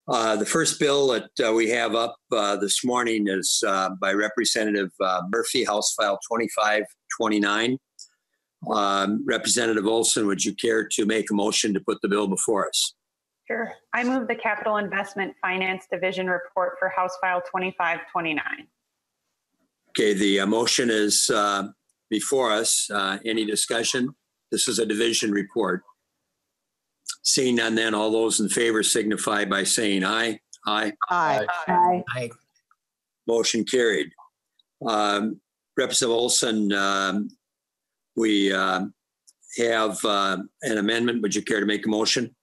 The first bill that we have up this morning is by Representative Murphy, House File 2529. Representative Olson, would you care to make a motion to put the bill before us? Sure. I move the Capital Investment Finance Division report for House File 2529. Okay, the motion is before us. Any discussion? This is a division report. Seeing none, then all those in favor signify by saying aye. Aye. Aye. Aye. Aye. Motion carried. Representative Olson, we have an amendment. Would you care to make a motion?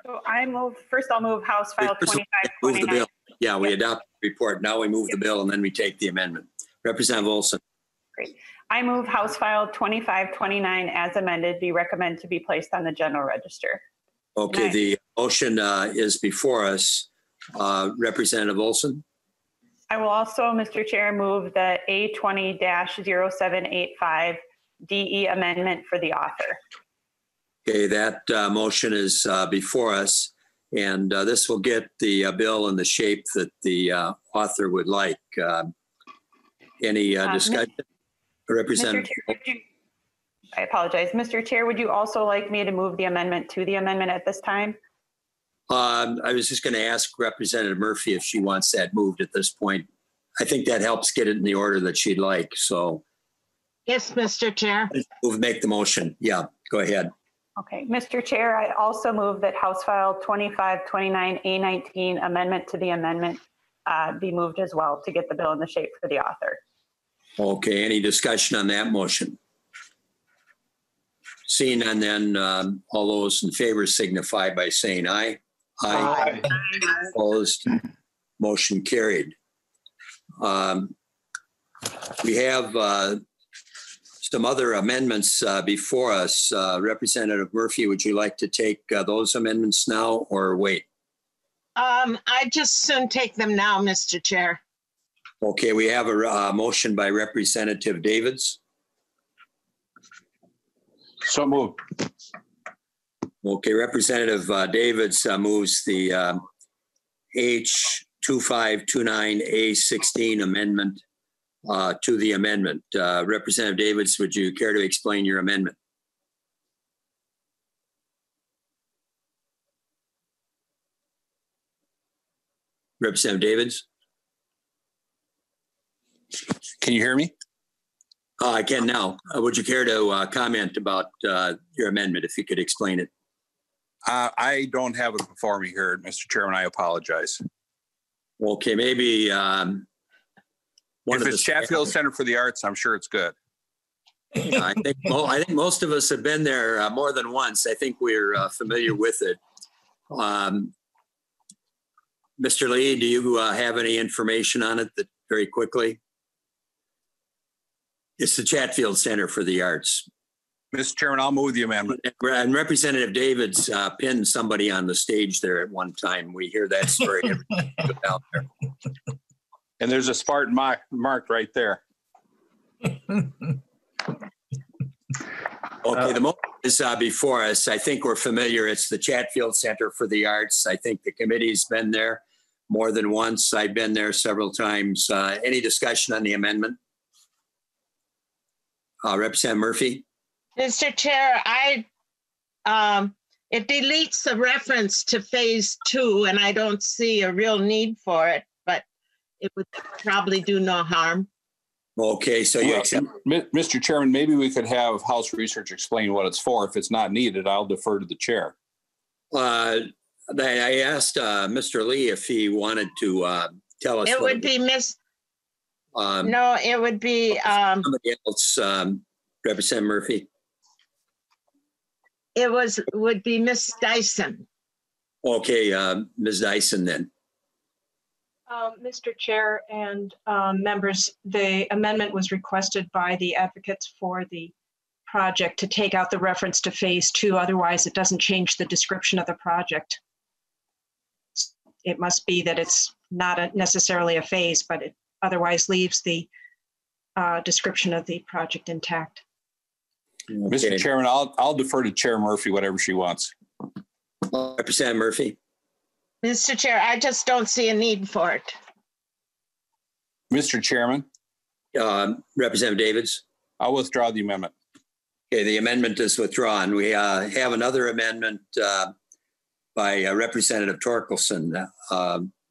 So I move, first I'll move House File Move the 2529. bill. Yeah, we adopt the report. Now we move the bill and then we take the amendment. Representative Olson. Great. I move House File 2529 as amended be recommended to be placed on the general register. Okay, the motion is before us. Representative Olson. I will also, Mr. Chair, move the A20-0785 DE amendment for the author. Okay, that motion is before us, and this will get the bill in the shape that the author would like. Any discussion? Representative. Mr. Chair, I apologize. Mr. Chair, would you also like me to move the amendment to the amendment at this time? I was just going to ask Representative Murphy if she wants that moved at this point. I think that helps get it in the order that she'd like. So, Yes, Mr. Chair. make the motion. Yeah, go ahead. Okay, Mr. Chair, I also move that House File 2529A19 amendment to the amendment be moved as well to get the bill in the shape for the author. Okay, any discussion on that motion? Seeing none, then all those in favor signify by saying aye. Aye. Opposed? Motion carried. We have some other amendments before us. Representative Murphy, would you like to take those amendments now or wait? I just soon take them now, Mr. Chair. Okay, we have a motion by Representative Davids. So moved. Okay, Representative Davids moves the H2529A16 amendment to the amendment. Representative Davids, would you care to explain your amendment? Representative Davids? Can you hear me? I can now. Would you care to comment about your amendment, if you could explain it? I don't have it before me here, Mr. Chairman. I apologize. Okay, maybe If it's Chatfield Center for the Arts, I'm sure it's good. I think most of us have been there more than once. I think we're familiar with it. Mr. Lee, do you have any information on it that very quickly? It's the Chatfield Center for the Arts. Mr. Chairman, I'll move the amendment. And Representative Davids pinned somebody on the stage there at one time. We hear that story every time we go out there. And there's a Spartan marked right there. Okay, the motion is before us. I think we're familiar. It's the Chatfield Center for the Arts. I think the committee's been there more than once. I've been there several times. Any discussion on the amendment? Representative Murphy? Mr. Chair, it deletes the reference to phase 2, and I don't see a real need for it, but it would probably do no harm. Okay, so you accept. Mr. Chairman, maybe we could have House Research explain what it's for. If it's not needed, I'll defer to the chair. I asked Mr. Lee if he wanted to tell us. It would be no, it would be somebody else, Representative Murphy. It would be Miss Dyson. Okay, Ms. Dyson then. Mr. Chair and members, the amendment was requested by the advocates for the project to take out the reference to phase 2. Otherwise, it doesn't change the description of the project. It must be that it's not necessarily a phase, but it otherwise leaves the description of the project intact. Okay. Mr. Chairman, I'll defer to Chair Murphy, whatever she wants. Representative Murphy. Mr. Chair, I just don't see a need for it. Mr. Chairman, Representative Davids. I'll withdraw the amendment. Okay, the amendment is withdrawn. We have another amendment by Representative Torkelson.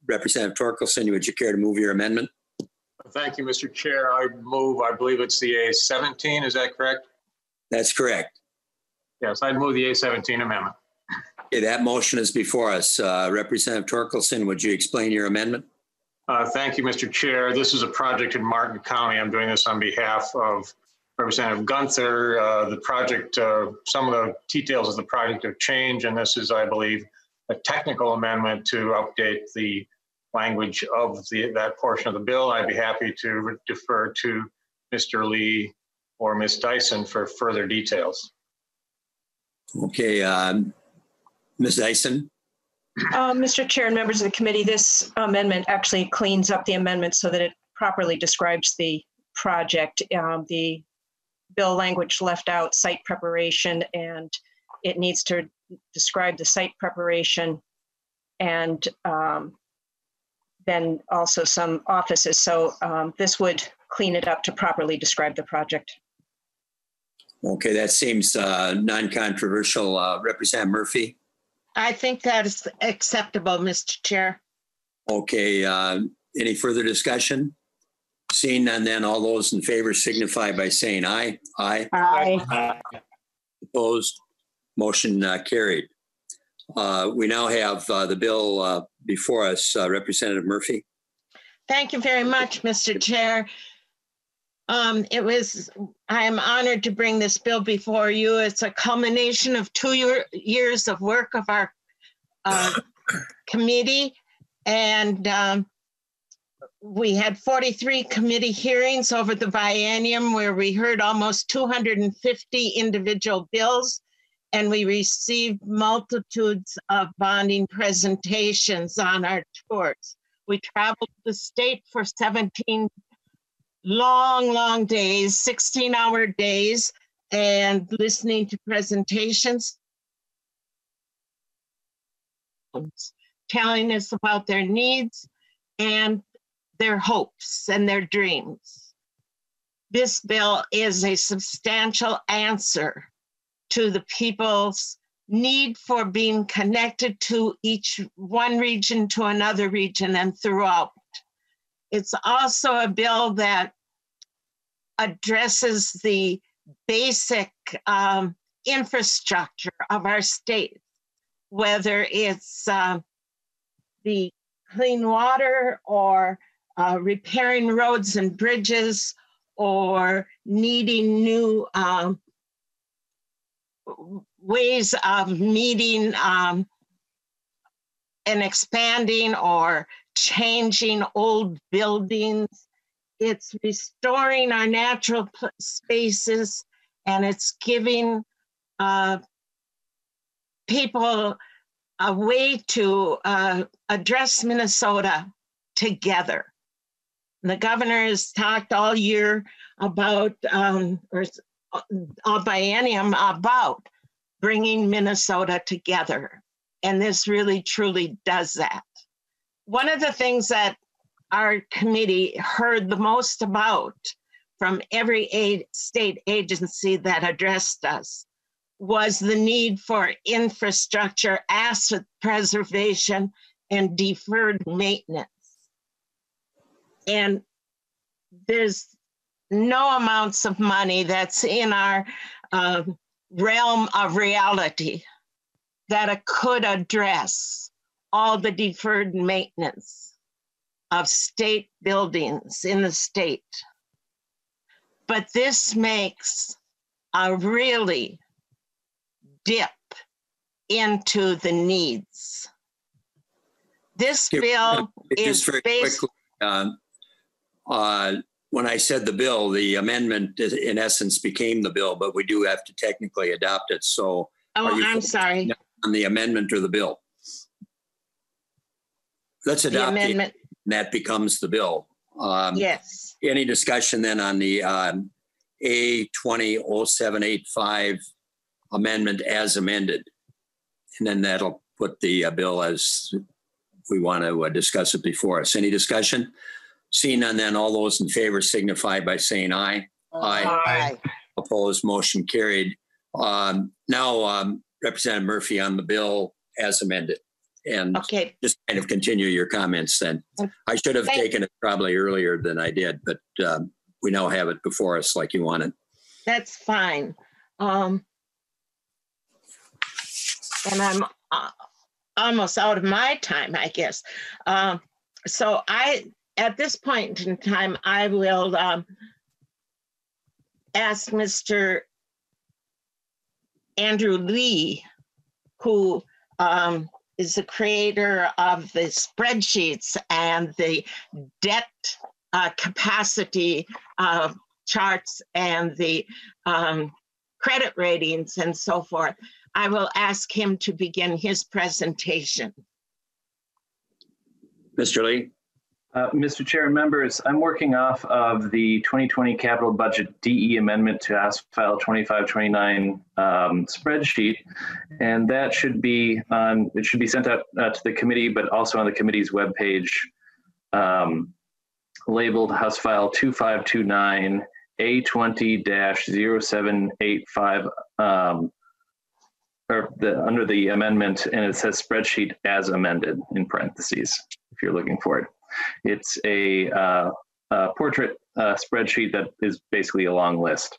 Representative Torkelson, would you care to move your amendment? Thank you, Mr. Chair. I move, I believe it's the A17, is that correct? That's correct. Yes, I'd move the A17 amendment. Okay, that motion is before us. Representative Torkelson, would you explain your amendment? Thank you, Mr. Chair. This is a project in Martin County. I'm doing this on behalf of Representative Gunther. The project, some of the details of the project have changed, and this is, I believe, a technical amendment to update the language of that portion of the bill. I'd be happy to defer to Mr. Lee or Ms. Dyson for further details. Okay, Ms. Dyson. Mr. Chair and members of the committee, this amendment actually cleans up the amendment so that it properly describes the project. The bill language left out site preparation, and it needs to describe the site preparation and then also some offices. So this would clean it up to properly describe the project. Okay, that seems non-controversial. Representative Murphy. I think that is acceptable, Mr. Chair. Okay, any further discussion? Seeing none, then all those in favor signify by saying aye. Aye. Aye. Opposed? Motion carried. We now have the bill before us. Representative Murphy. Thank you very much, Mr. Chair. I am honored to bring this bill before you. It's a culmination of 2 years of work of our committee. And we had 43 committee hearings over the biennium where we heard almost 250 individual bills, and we received multitudes of bonding presentations on our tours. We traveled the state for 17 long days, 16-hour days, and listening to presentations, telling us about their needs and their hopes and their dreams. This bill is a substantial answer to the people's need for being connected to each one region to another region and throughout. It's also a bill that addresses the basic infrastructure of our state, whether it's the clean water or repairing roads and bridges or needing new ways of meeting and expanding or changing old buildings. It's restoring our natural spaces, and it's giving people a way to address Minnesota together. The governor has talked all year about, or all biennium about bringing Minnesota together. And this really, truly does that. One of the things that our committee heard the most about from every state agency that addressed us was the need for infrastructure, asset preservation, and deferred maintenance. And there's no amounts of money that's in our realm of reality that could address all the deferred maintenance of state buildings in the state. But this makes a really dip into the needs. This bill is just very based. quickly, when I said the bill, the amendment in essence became the bill, but we do have to technically adopt it. So I'm sorry. On the amendment or the bill? Let's adopt the amendment. That becomes the bill. Yes. Any discussion then on the A200785 amendment as amended? And then that'll put the bill as we want to discuss it before us. Any discussion? Seeing none, then all those in favor signify by saying aye. Aye. Opposed, motion carried. Now, Representative Murphy on the bill as amended. And Okay, just kind of continue your comments then. I should have taken it probably earlier than I did, but we now have it before us like you wanted. that's fine. And I'm almost out of my time, I guess. So at this point in time, I will ask Mr. Andrew Lee, who is the creator of the spreadsheets and the debt capacity charts and the credit ratings and so forth. I will ask him to begin his presentation. Mr. Lee? Mr. Chair and members, I'm working off of the 2020 capital budget DE amendment to House File 2529 spreadsheet, and that should be on, it should be sent out to the committee, but also on the committee's webpage, labeled House File 2529 A20-0785, under the amendment, and it says spreadsheet as amended in parentheses, if you're looking for it. It's a portrait spreadsheet that is basically a long list.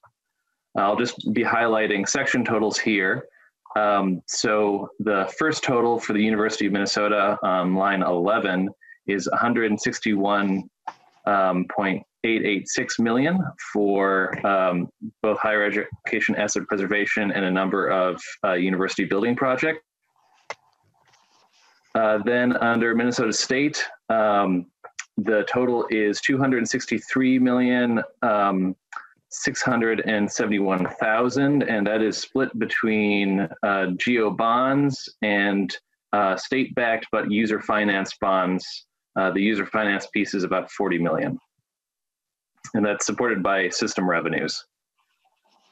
I'll just be highlighting section totals here. So the first total for the University of Minnesota on line 11 is 161.886 million for both higher education asset preservation and a number of university building projects. Then under Minnesota State, the total is 263,671,000, and that is split between GO bonds and state-backed but user finance bonds. The user finance piece is about 40 million, and that's supported by system revenues.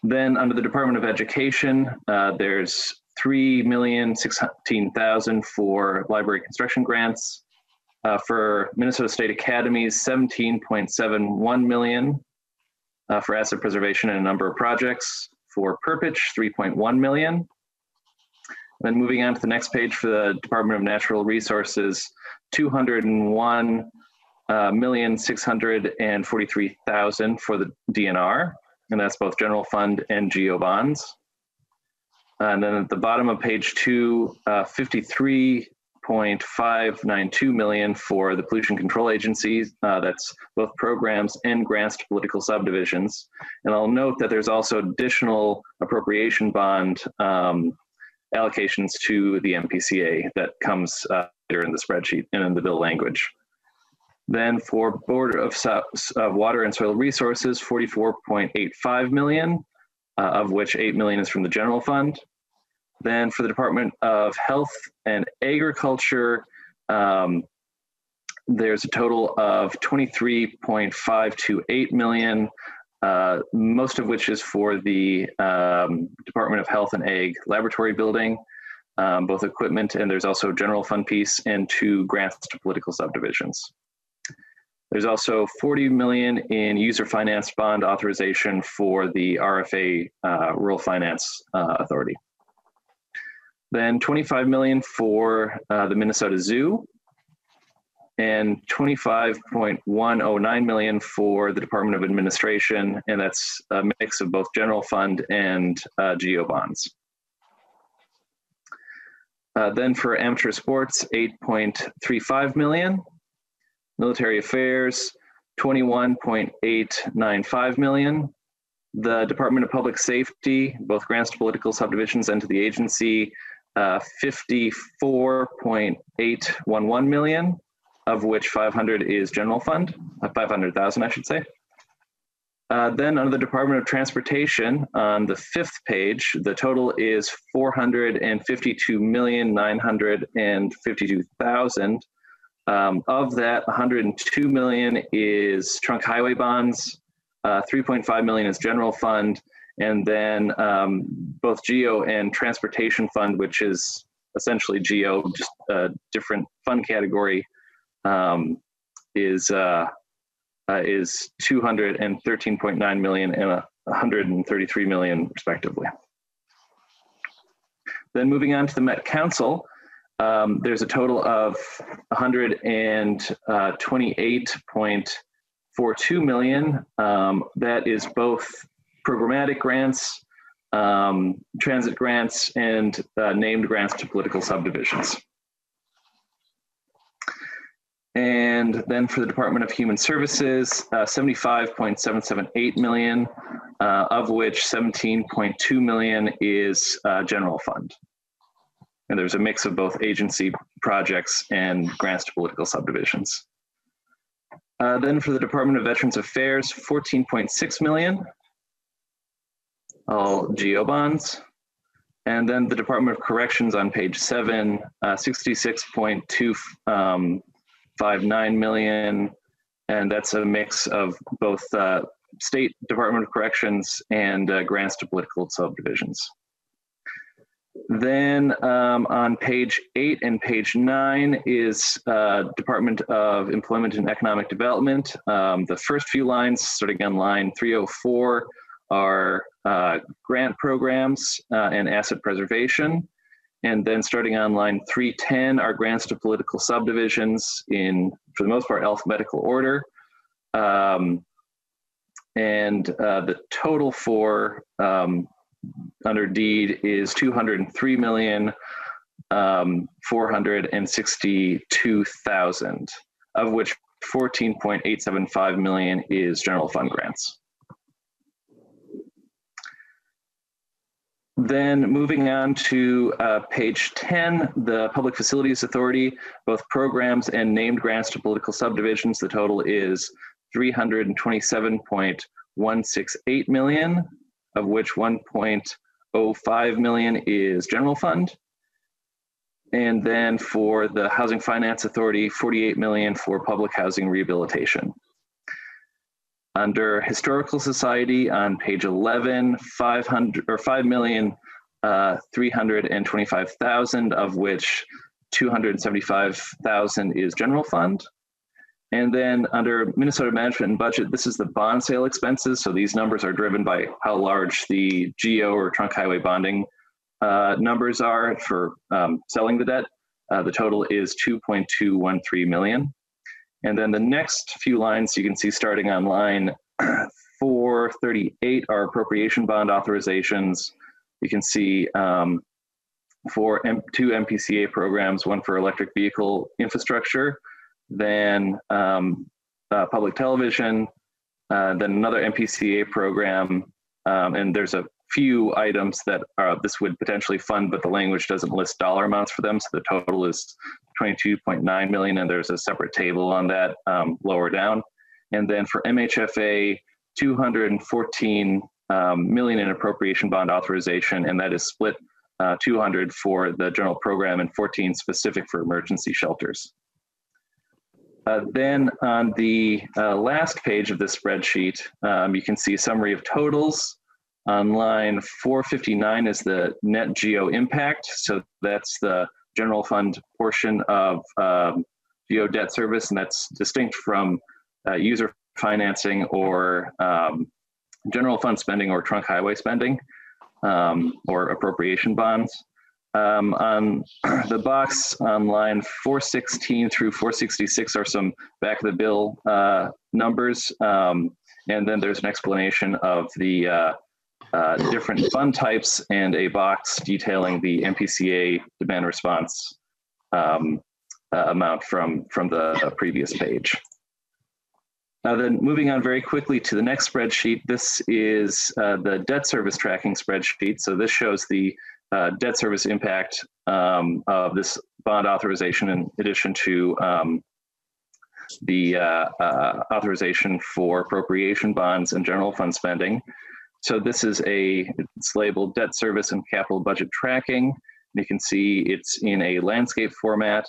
Then under the Department of Education, there's 3,016,000 for library construction grants. For Minnesota State Academies, 17.71 million for asset preservation and a number of projects. For Perpich, 3.1 million. Then moving on to the next page for the Department of Natural Resources, 201,643,000 for the DNR, and that's both general fund and GO bonds. And then at the bottom of page 2, 53.592 million for the pollution control agencies. That's both programs and grants to political subdivisions. And I'll note that there's also additional appropriation bond allocations to the MPCA that comes later in the spreadsheet and in the bill language. Then for Board of Water and Soil Resources, 44.85 million. Of which 8 million is from the general fund. Then for the Department of Health and Agriculture, there's a total of 23.528 million, most of which is for the Department of Health and Ag laboratory building, both equipment, and there's also a general fund piece and 2 grants to political subdivisions. There's also 40 million in user finance bond authorization for the RFA Rural Finance Authority. Then 25 million for the Minnesota Zoo, and 25.109 million for the Department of Administration, and that's a mix of both general fund and GO bonds. Then for amateur sports, 8.35 million. Military Affairs, 21.895 million. The Department of Public Safety, both grants to political subdivisions and to the agency, 54.811 million, of which 500 is general fund, 500,000, I should say. Then under the Department of Transportation, on the 5th page, the total is 452,952,000. Of that, 102 million is trunk highway bonds, 3.5 million is general fund, and then both GEO and transportation fund, which is essentially GO, just a different fund category, is 213.9 million and 133 million respectively. Then moving on to the Met Council, there's a total of 128.42 million. That is both programmatic grants, transit grants, and named grants to political subdivisions. And then for the Department of Human Services, 75.778 million, of which 17.2 million is general fund. And there's a mix of both agency projects and grants to political subdivisions. Then for the Department of Veterans Affairs, 14.6 million, all GO bonds. And then the Department of Corrections on page 7, 66.259 million, and that's a mix of both State Department of Corrections and grants to political subdivisions. Then on page 8 and page 9 is Department of Employment and Economic Development. The first few lines, starting on line 304, are grant programs and asset preservation. And then starting on line 310 are grants to political subdivisions in, for the most part, alphabetical order. And the total for under deed is 203,462,000, of which 14.875 million is general fund grants. Then moving on to page 10, the Public Facilities Authority, both programs and named grants to political subdivisions, the total is 327.168 million, of which 1.05 million is general fund. And then for the Housing Finance Authority, 48 million for public housing rehabilitation. Under Historical Society on page 11, 5,325,000, of which 275,000 is general fund. And then under Minnesota Management and Budget, this is the bond sale expenses. So these numbers are driven by how large the GO or trunk highway bonding numbers are for selling the debt. The total is 2.213 million. And then the next few lines you can see starting on line 438 are appropriation bond authorizations. You can see for two MPCA programs, one for electric vehicle infrastructure, then public television, then another MPCA program, and there's a few items that this would potentially fund, but the language doesn't list dollar amounts for them, so the total is 22.9 million, and there's a separate table on that lower down. And then for MHFA, 214 million in appropriation bond authorization, and that is split 200 for the general program and 14 specific for emergency shelters. Then on the last page of this spreadsheet, you can see a summary of totals. On line 459 is the net GO impact. So that's the general fund portion of GO debt service, and that's distinct from user financing or general fund spending or trunk highway spending or appropriation bonds. On the box on line 416 through 466 are some back of the bill numbers. And then there's an explanation of the different fund types and a box detailing the MPCA demand response amount from the previous page. Then moving on very quickly to the next spreadsheet, this is the debt service tracking spreadsheet. So this shows the debt service impact of this bond authorization in addition to the authorization for appropriation bonds and general fund spending. So this is it's labeled debt service and capital budget tracking. You can see it's in a landscape format.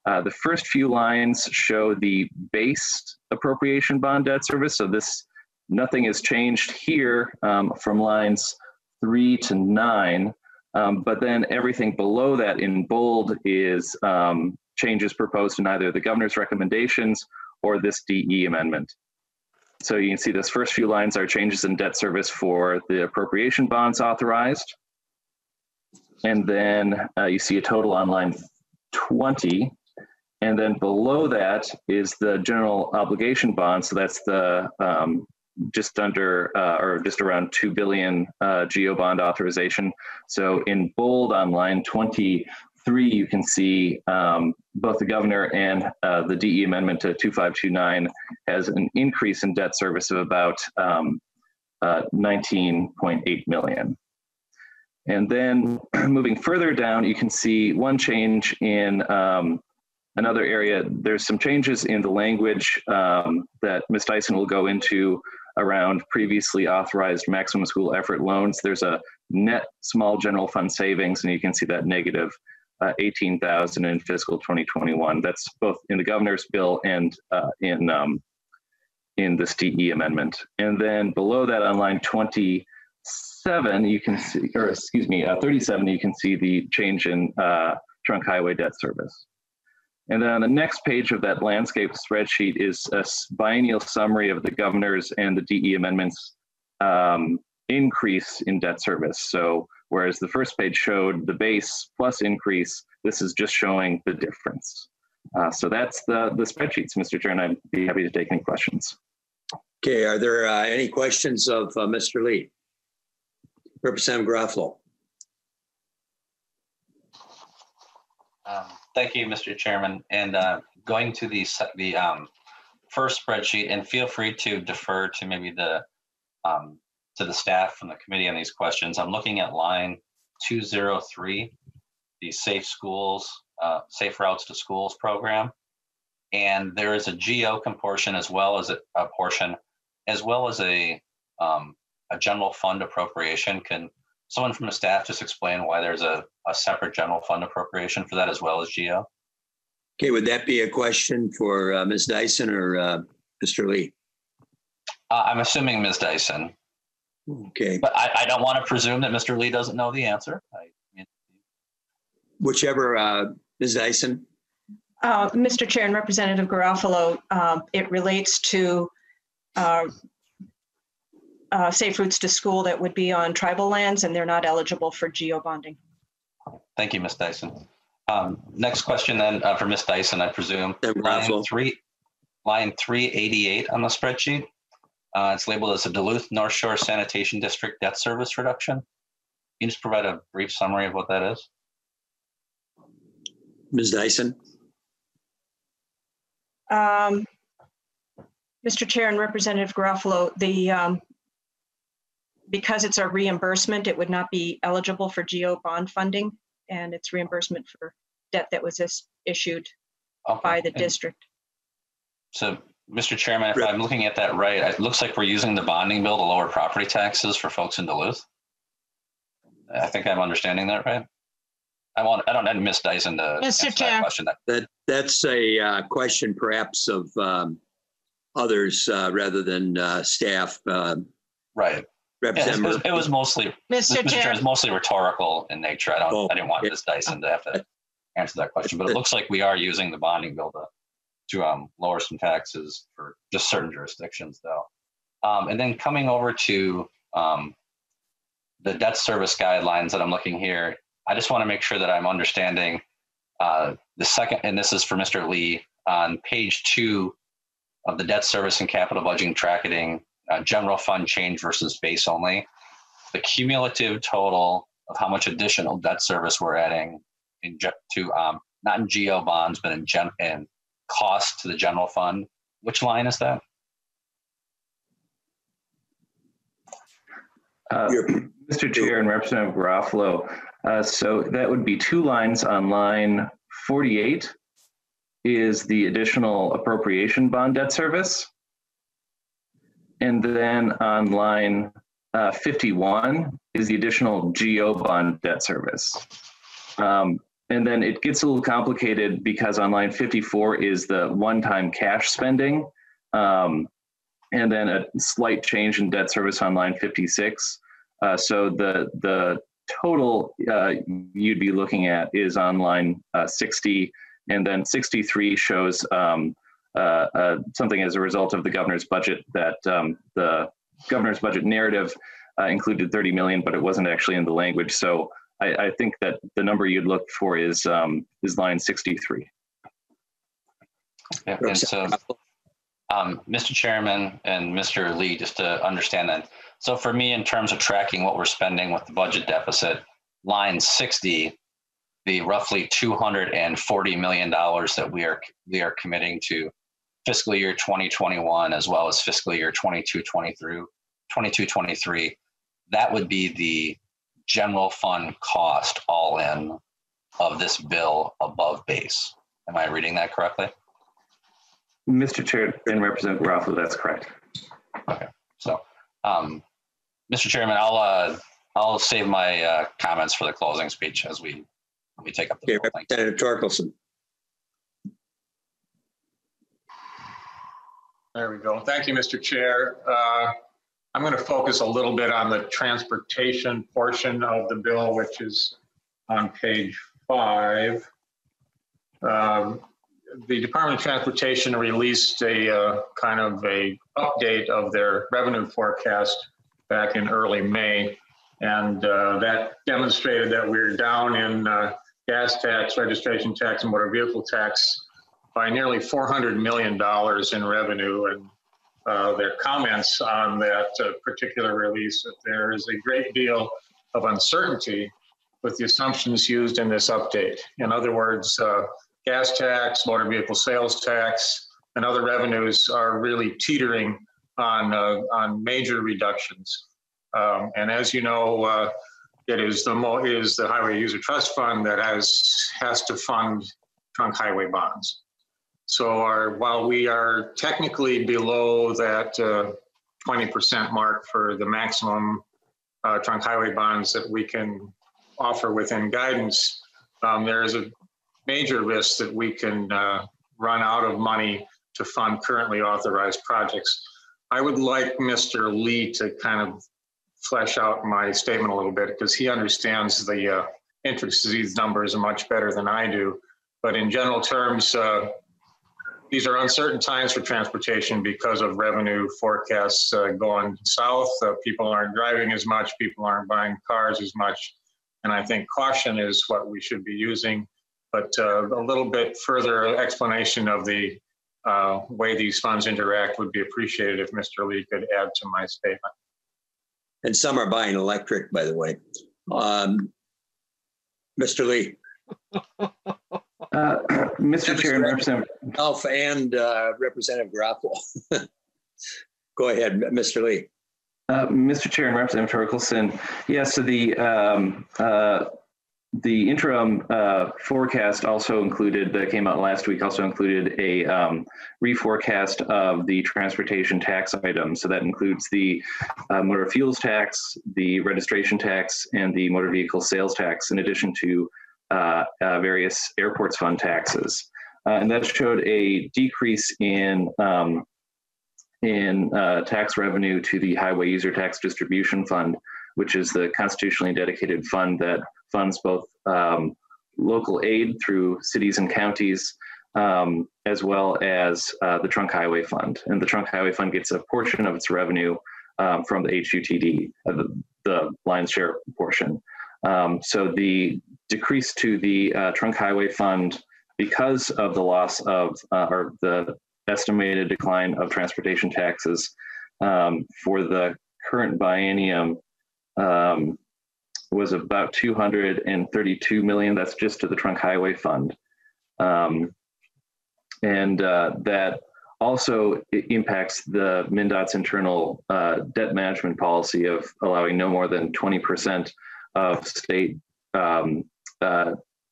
The first few lines show the base appropriation bond debt service. So nothing has changed here from lines 3 to 9. But then everything below that in bold is changes proposed in either the governor's recommendations or this DE amendment. So you can see this first few lines are changes in debt service for the appropriation bonds authorized. And then you see a total on line 20. And then below that is the general obligation bond. So that's the just under or just around 2 billion GO bond authorization. So in bold on line 23, you can see both the governor and the DE amendment to 2529 has an increase in debt service of about 19.8 million. And then moving further down, you can see one change in another area. There's some changes in the language that Ms. Dyson will go into around previously authorized maximum school effort loans. There's a net small general fund savings, and you can see that negative 18,000 in fiscal 2021. That's both in the governor's bill and in this DE amendment. And then below that on line 27, you can see, or excuse me, 37, you can see the change in trunk highway debt service. And then on the next page of that landscape spreadsheet is a biennial summary of the governor's and the DE amendments increase in debt service. So whereas the first page showed the base plus increase, this is just showing the difference. So that's the spreadsheets, Mr. Chair, and I'd be happy to take any questions. Okay, are there any questions of Mr. Lee? Representative Garofalo. Thank you, Mr. Chairman. And going to the first spreadsheet, and feel free to defer to maybe to the staff from the committee on these questions. I'm looking at line 203, the Safe Schools, Safe Routes to Schools program. And there is a GO portion as well as a portion, as well as a general fund appropriation. Can someone from the staff just explain why there's a separate general fund appropriation for that as well as GO? Okay, would that be a question for Ms. Dyson or Mr. Lee? I'm assuming Ms. Dyson. Okay. But I don't want to presume that Mr. Lee doesn't know the answer. Whichever, Ms. Dyson. Mr. Chair and Representative Garofalo, it relates to safe routes to school that would be on tribal lands, and they're not eligible for GO bonding. Thank you, Ms. Dyson. Next question then for Ms. Dyson, I presume. Line 388 on the spreadsheet. It's labeled as a Duluth North Shore Sanitation District debt service reduction. Can you just provide a brief summary of what that is? Ms. Dyson. Mr. Chair and Representative Garofalo, because it's a reimbursement, it would not be eligible for GO bond funding, and it's reimbursement for debt that was issued by the district. So, Mr. Chairman, if I'm looking at that right, it looks like we're using the bonding bill to lower property taxes for folks in Duluth. I think I'm understanding that right. I don't need Ms. Dyson to answer that question. That's a question perhaps of others rather than staff. Right. Representative. It was mostly, Mr. Chair, it was mostly rhetorical in nature. I didn't want Ms. Dyson to have to answer that question, but it looks like we are using the bonding bill to lower some taxes for just certain jurisdictions, though. And then coming over to the debt service guidelines that I'm looking here, I just want to make sure that I'm understanding the second, and this is for Mr. Lee, on page 2 of the debt service and capital budgeting tracking, general fund change versus base only. The cumulative total of how much additional debt service we're adding not in GO bonds, but in cost to the general fund. Which line is that? Mr. Chair and Representative Garofalo, so that would be 2 lines on line 48 is the additional appropriation bond debt service. And then on line 51 is the additional GO bond debt service. And then it gets a little complicated because on line 54 is the one-time cash spending. And then a slight change in debt service on line 56. So the total you'd be looking at is on line 60, and then 63 shows something as a result of the governor's budget that the governor's budget narrative included 30 million, but it wasn't actually in the language. So I think that the number you'd look for is line 63. Yeah, and so, Mr. Chairman and Mr. Lee, just to understand that. So for me, in terms of tracking what we're spending with the budget deficit, line 60, the roughly $240 million that we are committing to fiscal year 2021, as well as fiscal year 22-23, that would be the general fund cost all in of this bill above base. Am I reading that correctly? Mr. Chair and Representative Garofalo, that's correct. Okay, so Mr. Chairman, I'll save my comments for the closing speech as we take up the bill. Representative Torkelson. There we go. Thank you, Mr. Chair. I'm going to focus a little bit on the transportation portion of the bill, which is on page 5. The Department of Transportation released a kind of a update of their revenue forecast back in early May, and that demonstrated that we're down in gas tax, registration tax, and motor vehicle tax by nearly $400 million in revenue. And their comments on that particular release, that there is a great deal of uncertainty with the assumptions used in this update. In other words, gas tax, motor vehicle sales tax, and other revenues are really teetering on major reductions. And as you know, it is the Highway User Trust Fund that has to fund trunk highway bonds. So while we are technically below that 20% mark for the maximum trunk highway bonds that we can offer within guidance, there is a major risk that we can run out of money to fund currently authorized projects. I would like Mr. Lee to kind of flesh out my statement a little bit, because he understands the intricacies of these numbers much better than I do. But in general terms, these are uncertain times for transportation because of revenue forecasts going south. People aren't driving as much, people aren't buying cars as much. And I think caution is what we should be using. But a little bit further explanation of the way these funds interact would be appreciated if Mr. Lee could add to my statement. And some are buying electric, by the way. Mr. Lee. Mr. Chair and Representative Alpha and Representative Garofalo. Go ahead, Mr. Lee. Mr. Chair and Representative Torkelson. Yeah, so the interim forecast also included, that came out last week, also included a reforecast of the transportation tax items. So that includes the motor fuels tax, the registration tax, and the motor vehicle sales tax, in addition to various airports fund taxes. And that showed a decrease in tax revenue to the Highway User Tax Distribution Fund, which is the constitutionally dedicated fund that funds both local aid through cities and counties, as well as the Trunk Highway Fund. And the Trunk Highway Fund gets a portion of its revenue from the HUTD, the lion's share portion. So the decrease to the Trunk Highway Fund, because of the loss of, or the estimated decline of transportation taxes for the current biennium, was about 232 million. That's just to the Trunk Highway Fund. And that also impacts the MnDOT's internal debt management policy of allowing no more than 20% of state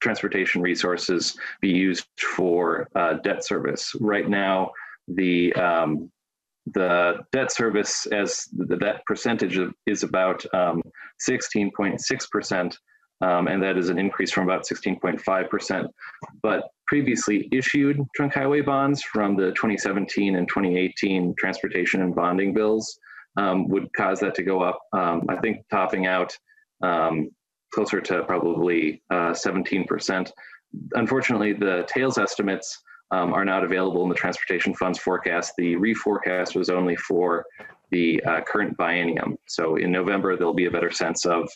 transportation resources be used for debt service. Right now, the debt service, as that percentage is about 16.6%, and that is an increase from about 16.5%. But previously issued trunk highway bonds from the 2017 and 2018 transportation and bonding bills would cause that to go up, I think topping out closer to probably 17%. Unfortunately, the tails estimates are not available in the transportation funds forecast. The reforecast was only for the current biennium. So in November, there'll be a better sense of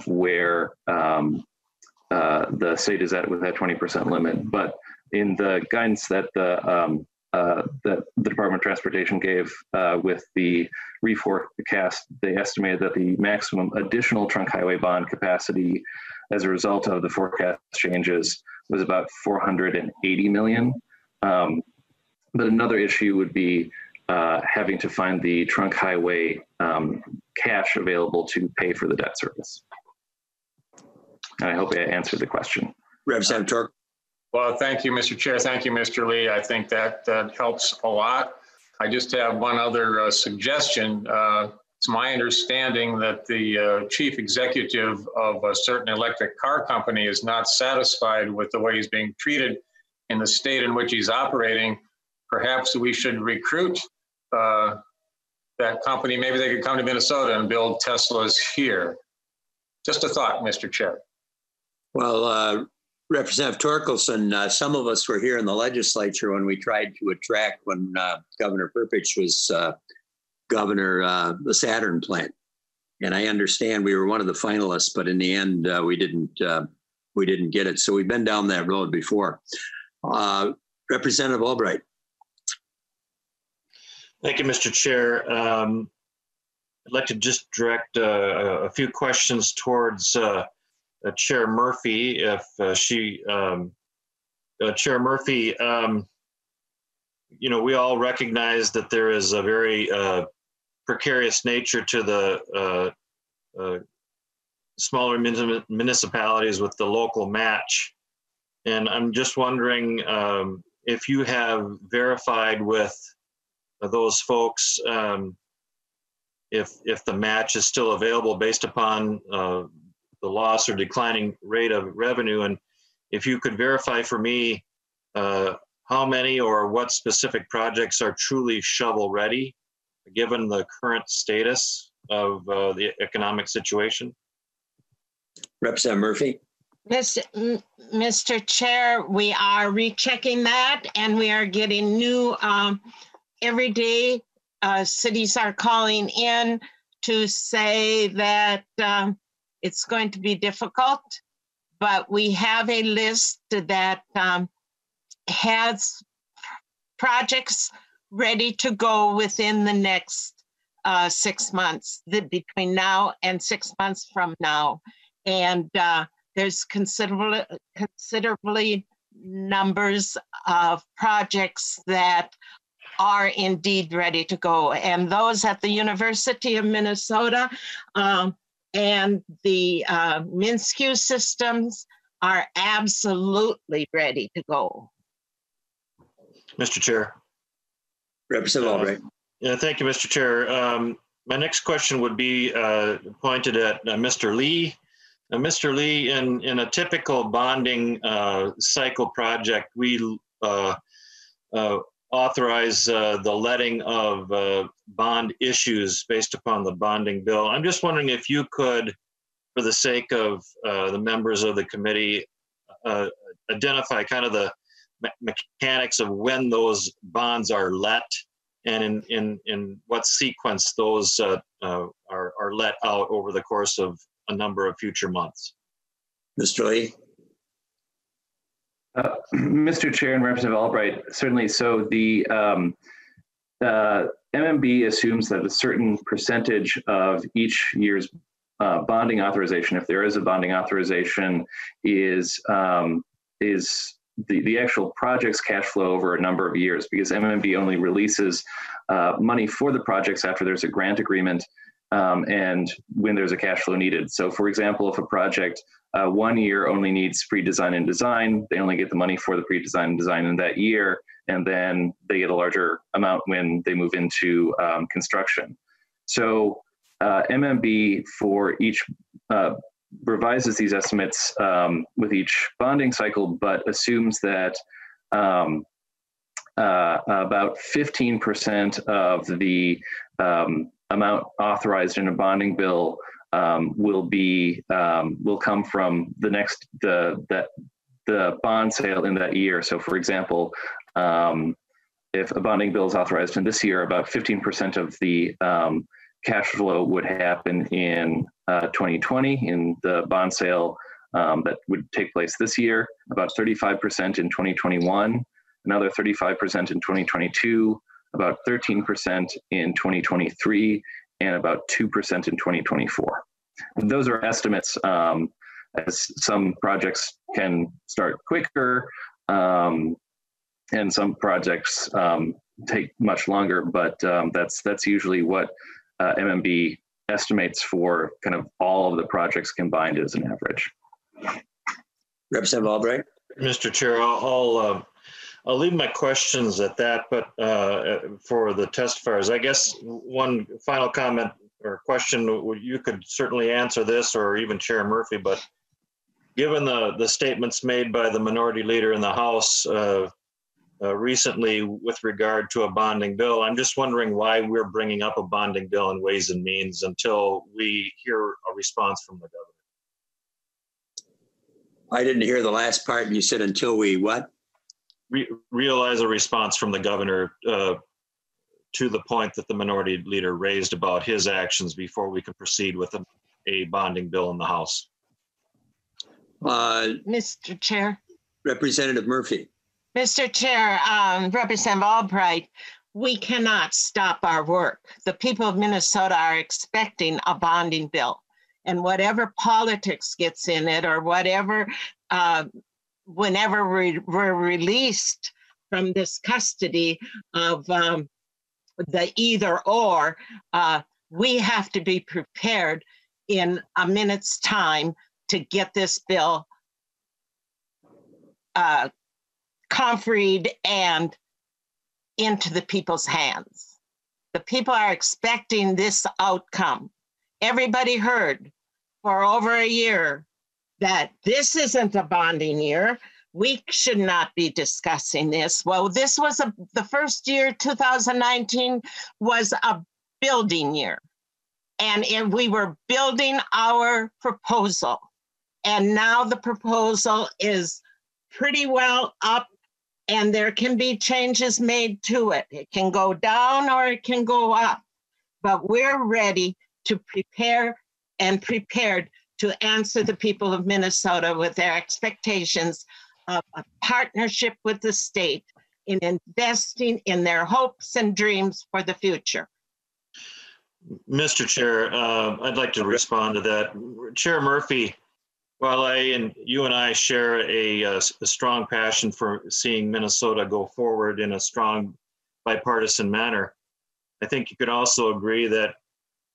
where the state is at with that 20% limit. But in the guidance that the Department of Transportation gave with the reforecast, they estimated that the maximum additional trunk highway bond capacity as a result of the forecast changes was about 480 million. But another issue would be having to find the trunk highway cash available to pay for the debt service. And I hope I answered the question. Representative Tork. Well, thank you, Mr. Chair. Thank you, Mr. Lee. I think that helps a lot. I just have one other suggestion. It's my understanding that the chief executive of a certain electric car company is not satisfied with the way he's being treated in the state in which he's operating. Perhaps we should recruit that company. Maybe they could come to Minnesota and build Teslas here. Just a thought, Mr. Chair. Well, Representative Torkelson, some of us were here in the legislature when we tried to attract, when Governor Perpich was governor, the Saturn plant. And I understand we were one of the finalists, but in the end, we didn't get it. So we've been down that road before. Representative Albright. Thank you, Mr. Chair. I'd like to just direct a few questions towards Chair Murphy, if Chair Murphy, we all recognize that there is a very precarious nature to the smaller municipalities with the local match. And I'm just wondering if you have verified with those folks if the match is still available based upon the loss or declining rate of revenue. And if you could verify for me how many or what specific projects are truly shovel ready, given the current status of the economic situation. Representative Murphy. Mr. Chair, we are rechecking that, and we are getting new every day. Cities are calling in to say that it's going to be difficult, but we have a list that has projects ready to go within the next 6 months, between now and 6 months from now. And there's considerably numbers of projects that are indeed ready to go. And those at the University of Minnesota and the MinSCU systems are absolutely ready to go. Mr. Chair. Representative Albright. Yeah, thank you, Mr. Chair. My next question would be pointed at Mr. Lee. Mr. Lee, in a typical bonding cycle project, we authorize the letting of bond issues based upon the bonding bill. I'm just wondering if you could, for the sake of the members of the committee, identify kind of the mechanics of when those bonds are let and in what sequence those are let out over the course of a number of future months. Mr. Lee. Mr. Chair and Representative Albright, certainly. So the MMB assumes that a certain percentage of each year's bonding authorization, if there is a bonding authorization, is the actual project's cash flow over a number of years, because MMB only releases money for the projects after there's a grant agreement and when there's a cash flow needed. So for example, if a project 1 year only needs pre-design and design, they only get the money for the pre-design and design in that year, and then they get a larger amount when they move into construction. So MMB for each revises these estimates with each bonding cycle, but assumes that about 15% of the amount authorized in a bonding bill will come from the bond sale in that year. So for example, if a bonding bill is authorized in this year, about 15% of the cash flow would happen in 2020 in the bond sale that would take place this year, about 35% in 2021, another 35% in 2022, about 13% in 2023, and about 2% in 2024. And those are estimates, as some projects can start quicker, and some projects take much longer, but that's usually what MMB estimates for kind of all of the projects combined as an average. Representative Albright. Mr. Chair, I'll leave my questions at that, but for the testifiers, I guess one final comment or question, you could certainly answer this, or even Chair Murphy, but given the statements made by the minority leader in the House recently with regard to a bonding bill, I'm just wondering why we're bringing up a bonding bill in Ways and Means until we hear a response from the governor. I didn't hear the last part. You said until we what? Realize a response from the governor to the point that the minority leader raised about his actions before we can proceed with a bonding bill in the House. Mr. Chair. Representative Murphy. Mr. Chair, Representative Albright, we cannot stop our work. The people of Minnesota are expecting a bonding bill, and whatever politics gets in it, or whatever, whenever we're released from this custody of the either or, we have to be prepared in a minute's time to get this bill comforied and into the people's hands. The people are expecting this outcome. Everybody heard for over a year that this isn't a bonding year. We should not be discussing this. Well, this was the first year, 2019, was a building year. And we were building our proposal. And now the proposal is pretty well up, and there can be changes made to it. It can go down or it can go up, but we're ready to prepare and prepared to answer the people of Minnesota with their expectations of a partnership with the state in investing in their hopes and dreams for the future. Mr. Chair, I'd like to respond to that. Chair Murphy, while you and I share a strong passion for seeing Minnesota go forward in a strong bipartisan manner, I think you could also agree that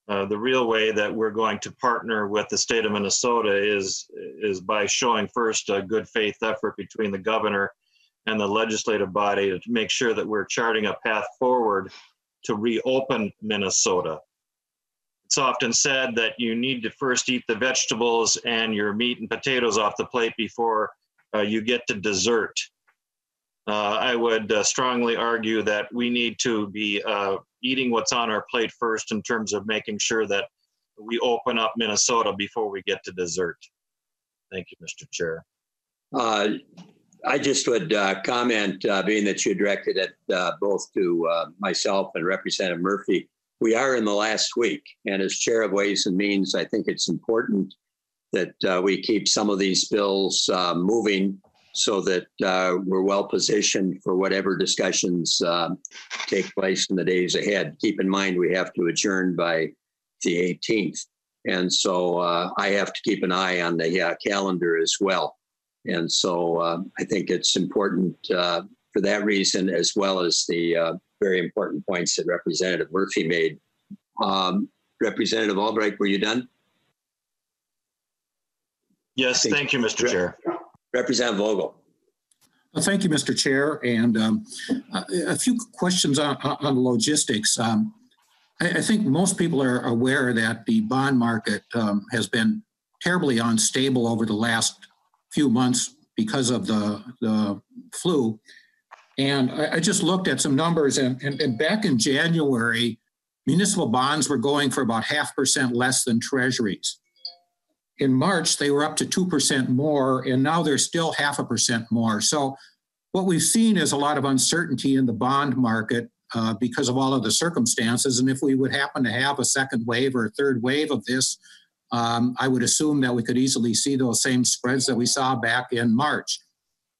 the real way that we're going to partner with the state of Minnesota is by showing first a good faith effort between the governor and the legislative body to make sure that we're charting a path forward to reopen Minnesota. It's often said that you need to first eat the vegetables and your meat and potatoes off the plate before you get to dessert. I would strongly argue that we need to be eating what's on our plate first in terms of making sure that we open up Minnesota before we get to dessert. Thank you, Mr. Chair. I just would comment, being that you directed it both to myself and Representative Murphy, we are in the last week, and as Chair of Ways and Means, I think it's important that we keep some of these bills moving so that we're well positioned for whatever discussions take place in the days ahead. Keep in mind, we have to adjourn by the 18th. And so I have to keep an eye on the calendar as well. And so I think it's important for that reason, as well as the very important points that Representative Murphy made. Representative Albright, were you done? Yes, thank you, Mr. Chair. Representative Vogel. Thank you, Mr. Chair. And a few questions on logistics. I think most people are aware that the bond market has been terribly unstable over the last few months because of the flu. And I just looked at some numbers, and back in January, municipal bonds were going for about 0.5% less than treasuries. In March, they were up to 2% more, and now they're still 0.5% more. So what we've seen is a lot of uncertainty in the bond market because of all of the circumstances. And if we would happen to have a second wave or a third wave of this, I would assume that we could easily see those same spreads that we saw back in March.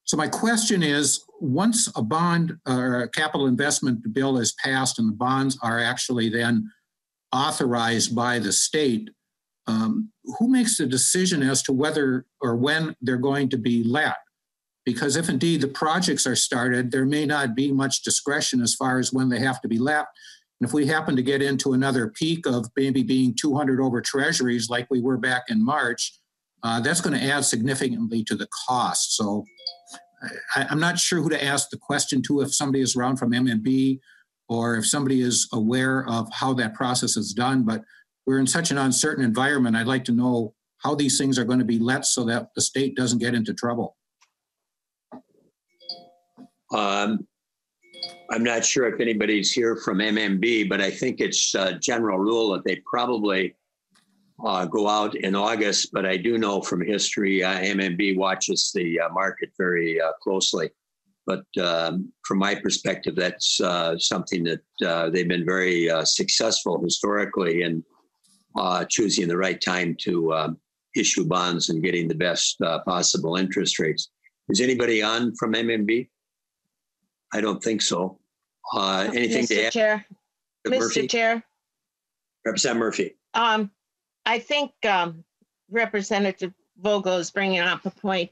So my question is, once a bond or a capital investment bill is passed and the bonds are actually then authorized by the state, who makes the decision as to whether or when they're going to be let? Because if indeed the projects are started, there may not be much discretion as far as when they have to be let. And if we happen to get into another peak of maybe being 200 over treasuries like we were back in March, that's going to add significantly to the cost. So I'm not sure who to ask the question to, if somebody is around from MMB or if somebody is aware of how that process is done. But we're in such an uncertain environment. I'd like to know how these things are going to be let so that the state doesn't get into trouble. I'm not sure if anybody's here from MMB, but I think it's a general rule that they probably go out in August. But I do know from history, MMB watches the market very closely. But from my perspective, that's something that they've been very successful historically in choosing the right time to issue bonds and getting the best possible interest rates. Is anybody on from MMB? I don't think so. Anything to add? Chair. Mr. Chair. Representative Murphy. I think Representative Vogel is bringing up a point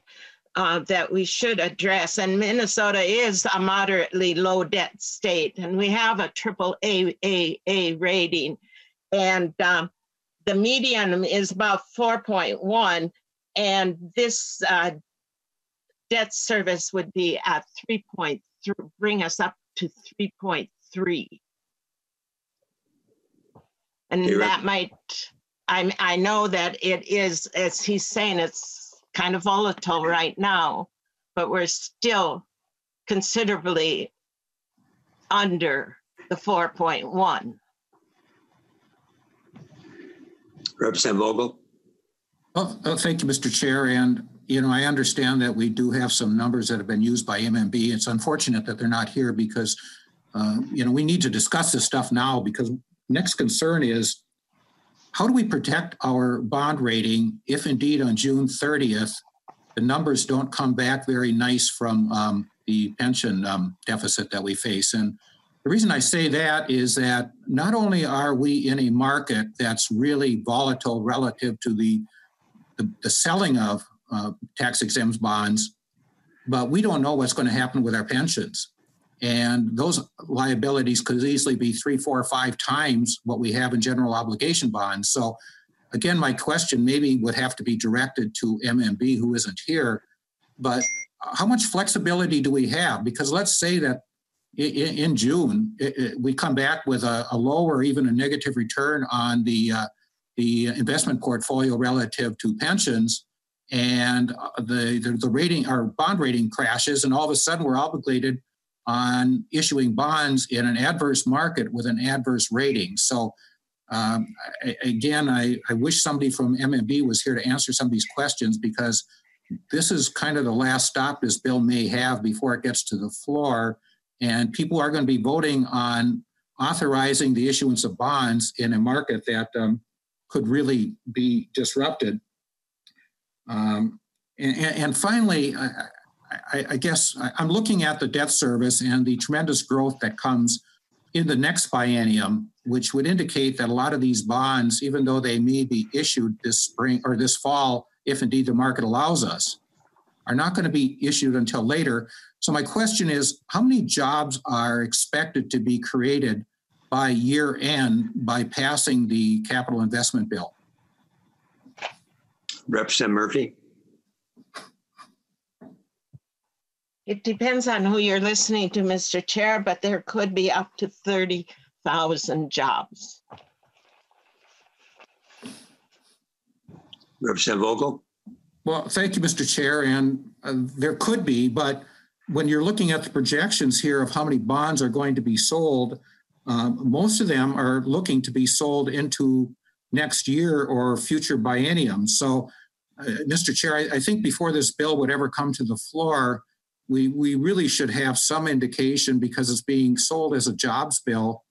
that we should address. And Minnesota is a moderately low debt state, and we have a AAA rating. And the median is about 4.1, and this debt service would be at 3.3, bring us up to 3.3. And that might, I know that it is, as he's saying, it's kind of volatile right now, but we're still considerably under the 4.1. Representative Vogel. Oh, thank you, Mr. Chair. And, you know, I understand that we do have some numbers that have been used by MMB. It's unfortunate that they're not here because, you know, we need to discuss this stuff now, because next concern is, how do we protect our bond rating if indeed on June 30th, the numbers don't come back very nice from the pension deficit that we face? And the reason I say that is that not only are we in a market that's really volatile relative to the selling of tax-exempt bonds, but we don't know what's going to happen with our pensions. And those liabilities could easily be 3, 4, 5 times what we have in general obligation bonds. So again, my question maybe would have to be directed to MMB, who isn't here, but how much flexibility do we have? Because let's say that in June, we come back with a low or even a negative return on the investment portfolio relative to pensions, and the rating, our bond rating crashes, and all of a sudden we're obligated on issuing bonds in an adverse market with an adverse rating. So again, I wish somebody from MMB was here to answer some of these questions, because this is kind of the last stop this bill may have before it gets to the floor. And people are going to be voting on authorizing the issuance of bonds in a market that could really be disrupted. And finally, I guess I'm looking at the debt service and the tremendous growth that comes in the next biennium, which would indicate that a lot of these bonds, even though they may be issued this spring or this fall, if indeed the market allows us, are not going to be issued until later. So my question is, how many jobs are expected to be created by year end by passing the capital investment bill? Representative Murphy. It depends on who you're listening to, Mr. Chair, but there could be up to 30,000 jobs. Representative Vogel. Well, thank you, Mr. Chair. And there could be, but when you're looking at the projections here of how many bonds are going to be sold, most of them are looking to be sold into next year or future bienniums. So, Mr. Chair, I think before this bill would ever come to the floor, we really should have some indication, because it's being sold as a jobs bill.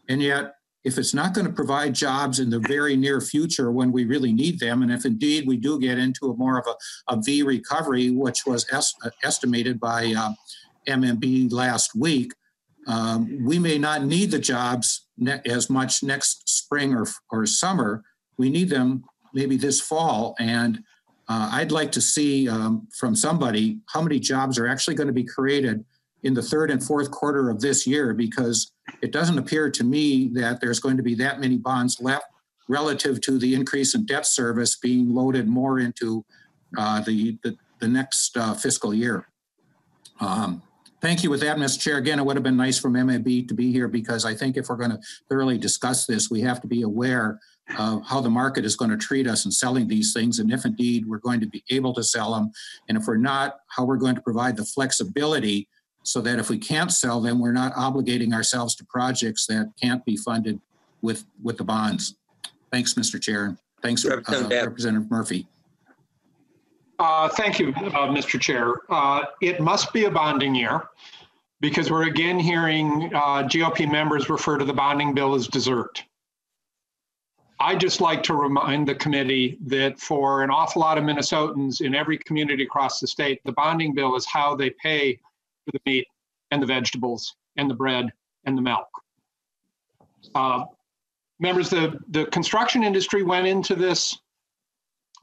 And yet, if it's not going to provide jobs in the very near future when we really need them, and if indeed we do get into a more of a V recovery, which was estimated by MMB last week, we may not need the jobs as much next spring or summer. We need them maybe this fall. And I'd like to see from somebody how many jobs are actually going to be created in the third and fourth quarter of this year, because it doesn't appear to me that there's going to be that many bonds left relative to the increase in debt service being loaded more into the next fiscal year. Thank you. With that, Mr. Chair, again, it would have been nice for MMB to be here, because I think if we're going to thoroughly discuss this, we have to be aware of how the market is going to treat us in selling these things, and if indeed we're going to be able to sell them, and if we're not, how we're going to provide the flexibility so that if we can't sell them, we're not obligating ourselves to projects that can't be funded with the bonds. Thanks, Mr. Chair. Thanks, Representative Murphy. Thank you, Mr. Chair. It must be a bonding year, because we're again hearing GOP members refer to the bonding bill as dessert. I'd just like to remind the committee that for an awful lot of Minnesotans in every community across the state, the bonding bill is how they pay for the meat and the vegetables and the bread and the milk. Members, the construction industry went into this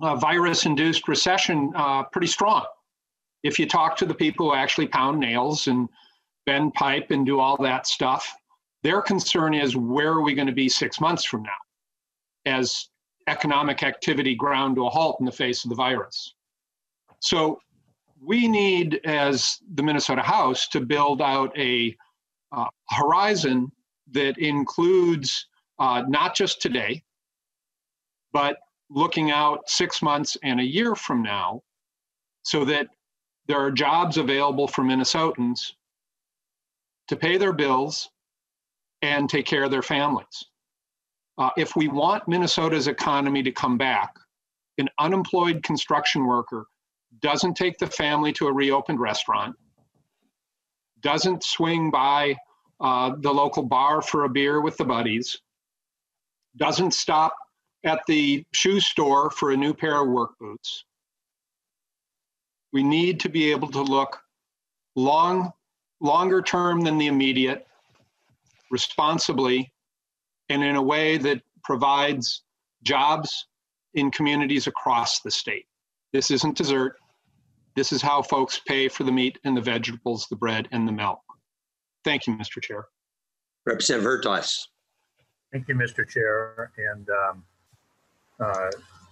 virus-induced recession pretty strong. If you talk to the people who actually pound nails and bend pipe and do all that stuff, their concern is, where are we going to be 6 months from now as economic activity ground to a halt in the face of the virus? So we need, as the Minnesota House, to build out a horizon that includes not just today, but looking out 6 months and a year from now, so that there are jobs available for Minnesotans to pay their bills and take care of their families. If we want Minnesota's economy to come back, an unemployed construction worker doesn't take the family to a reopened restaurant, doesn't swing by the local bar for a beer with the buddies, doesn't stop at the shoe store for a new pair of work boots. We need to be able to look longer term than the immediate, responsibly, and in a way that provides jobs in communities across the state. This isn't dessert. This is how folks pay for the meat and the vegetables, the bread and the milk. Thank you, Mr. Chair. Representative Hertaus. Thank you, Mr. Chair. And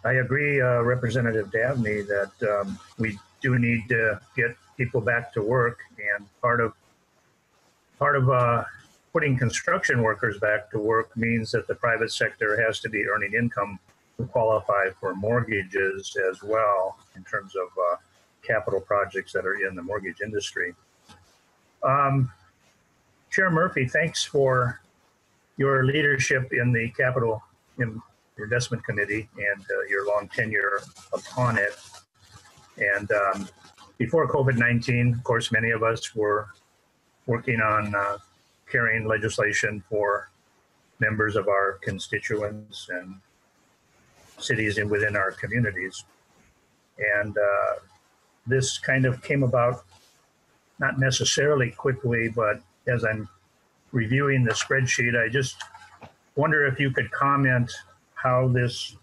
I agree, Representative Davnie, that we do need to get people back to work, and part of putting construction workers back to work means that the private sector has to be earning income to qualify for mortgages as well, in terms of capital projects that are in the mortgage industry. Chair Murphy, thanks for your leadership in the Capital Investment Committee and your long tenure upon it. And before COVID-19, of course, many of us were working on carrying legislation for members of our constituents and cities and within our communities. And this kind of came about not necessarily quickly, but as I'm reviewing the spreadsheet, I just wonder if you could comment how this,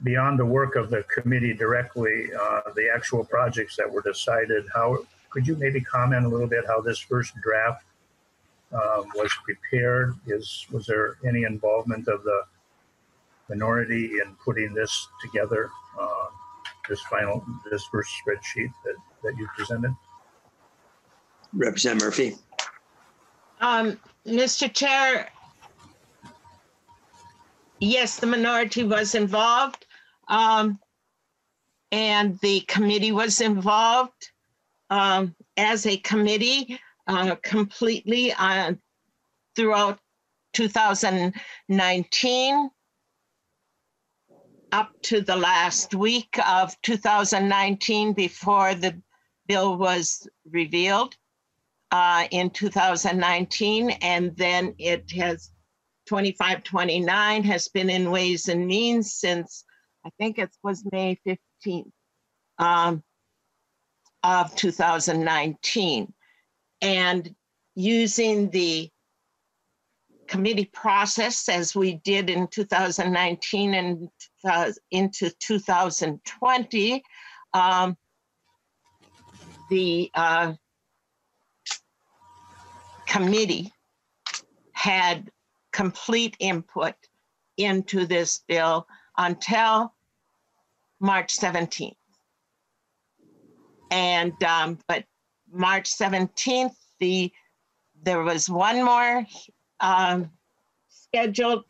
beyond the work of the committee directly, the actual projects that were decided, how could you maybe comment a little bit how this first draft was prepared? Was there any involvement of the minority in putting this together, this first spreadsheet that you presented? Representative Murphy. Mr. Chair, yes, the minority was involved, and the committee was involved as a committee completely. throughout 2019 up to the last week of 2019 before the bill was revealed in 2019. And then it has 2529 has been in Ways and Means since I think it was May 15th of 2019. And using the committee process as we did in 2019 and into 2020, the committee had complete input into this bill until March 17th. And but March 17th, there was one more scheduled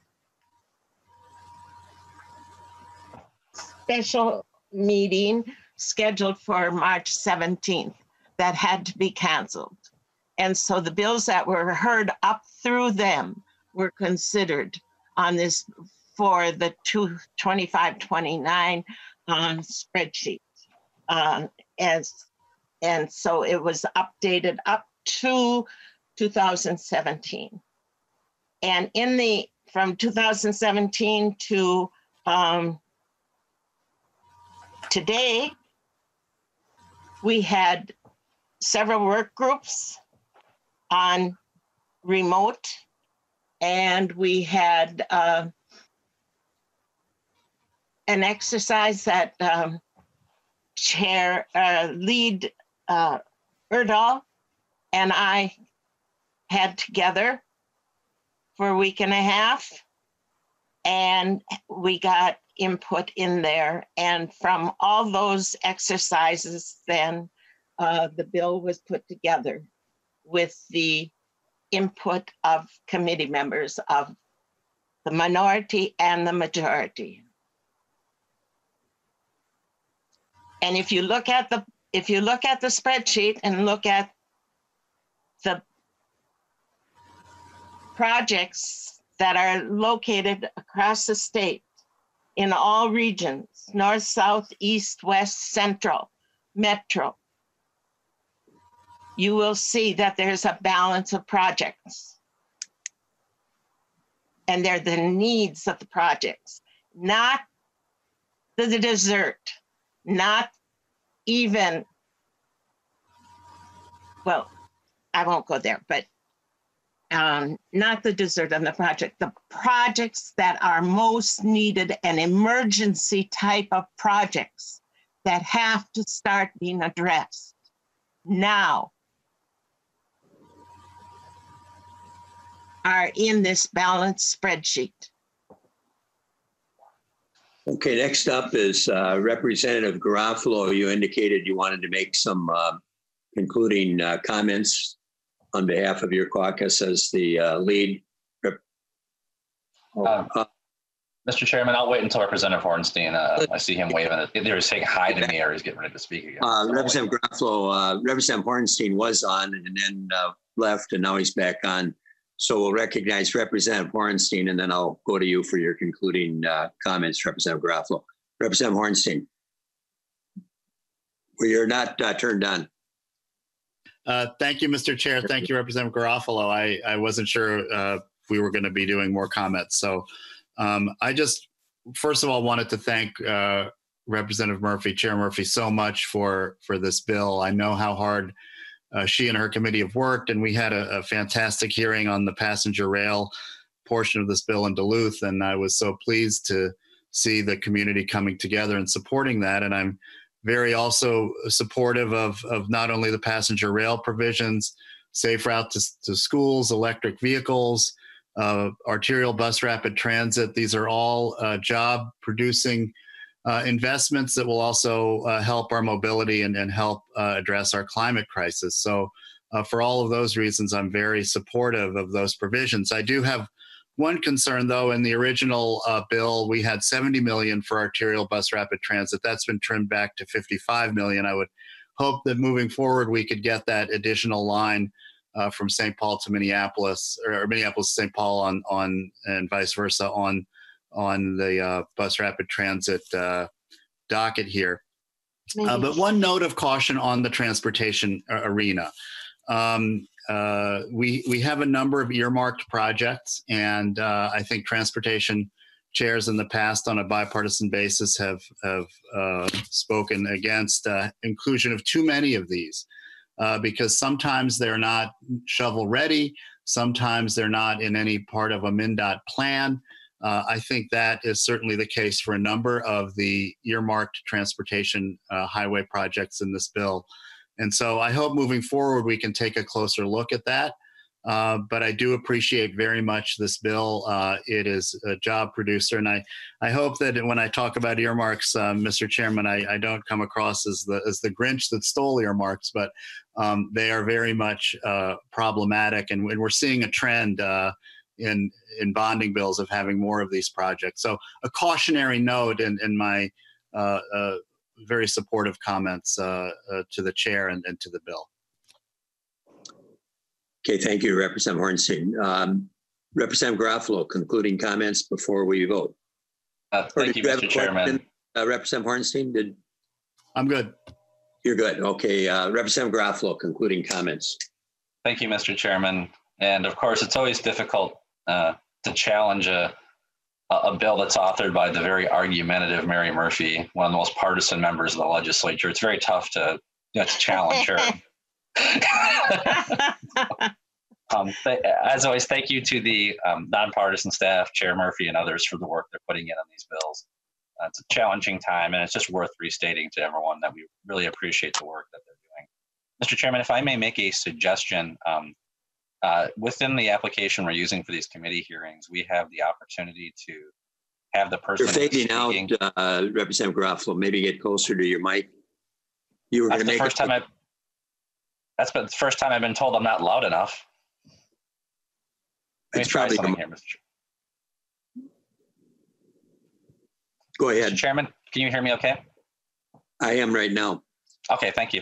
special meeting scheduled for March 17th that had to be canceled. And so the bills that were heard up through them were considered on this for the 2529 spreadsheet. And so it was updated up to 2017. And from 2017 to today, we had several work groups on remote, and we had an exercise that lead Erdahl and I had together for a week and a half, and we got input in there. And from all those exercises, then the bill was put together with the input of committee members of the minority and the majority. And if you look at the spreadsheet and look at the projects that are located across the state in all regions, north, south, east, west, central, metro, you will see that there's a balance of projects. And they're the needs of the projects, not the dessert, not even, well, I won't go there, but not the dessert on the project, the projects that are most needed, an emergency type of projects that have to start being addressed now are in this balanced spreadsheet. Okay, next up is Representative Garofalo. You indicated you wanted to make some concluding comments on behalf of your caucus as the lead. Mr. Chairman, I'll wait until Representative Hornstein. I see him waving. Either he's saying hi to me or he's getting ready to speak again. Representative Garofalo, Representative Hornstein was on and then left, and now he's back on. So we'll recognize Representative Hornstein, and then I'll go to you for your concluding comments, Representative Garofalo. Representative Hornstein, well, you're not turned on. Thank you, Mr. Chair. Thank you, Representative Garofalo. I wasn't sure if we were going to be doing more comments. So I just, first of all, wanted to thank Representative Murphy, Chair Murphy, so much for this bill. I know how hard she and her committee have worked, and we had a fantastic hearing on the passenger rail portion of this bill in Duluth, and I was so pleased to see the community coming together and supporting that. And I'm very also supportive of not only the passenger rail provisions, safe route to schools, electric vehicles, arterial bus rapid transit. These are all job producing investments that will also help our mobility and help address our climate crisis. So for all of those reasons, I'm very supportive of those provisions. I do have one concern, though. In the original bill, we had $70 million for arterial bus rapid transit. That's been trimmed back to $55 million. I would hope that moving forward, we could get that additional line from St. Paul to Minneapolis, or Minneapolis to St. Paul on and vice versa on the bus rapid transit docket here. But one note of caution on the transportation arena. We have a number of earmarked projects, and I think transportation chairs in the past on a bipartisan basis have spoken against inclusion of too many of these because sometimes they're not shovel ready, sometimes they're not in any part of a MnDOT plan. I think that is certainly the case for a number of the earmarked transportation highway projects in this bill. And so I hope moving forward we can take a closer look at that. But I do appreciate very much this bill. It is a job producer. And I hope that when I talk about earmarks, Mr. Chairman, I don't come across as the Grinch that stole earmarks, but they are very much problematic. And we're seeing a trend in bonding bills of having more of these projects. So a cautionary note in my very supportive comments to the chair and to the bill. Okay, thank you, Representative Hornstein. Representative Garofalo, concluding comments before we vote. Thank you, Mr. Chairman. Representative Hornstein, I'm good. You're good. Okay, Representative Garofalo, concluding comments. Thank you, Mr. Chairman. And of course, it's always difficult to challenge a bill that's authored by the very argumentative Mary Murphy, one of the most partisan members of the legislature. It's very tough to challenge her. As always, thank you to the nonpartisan staff, Chair Murphy and others for the work they're putting in on these bills. It's a challenging time, and it's just worth restating to everyone that we really appreciate the work that they're doing. Mr. Chairman, if I may make a suggestion, within the application we're using for these committee hearings, we have the opportunity to have the person. You're fading out, Representative Garofalo. Maybe get closer to your mic. You were going to make That's the first time I've been told I'm not loud enough. Let me try something here, Mr. Chairman. Go ahead. Mr. Chairman, can you hear me okay? I am right now. Okay, thank you.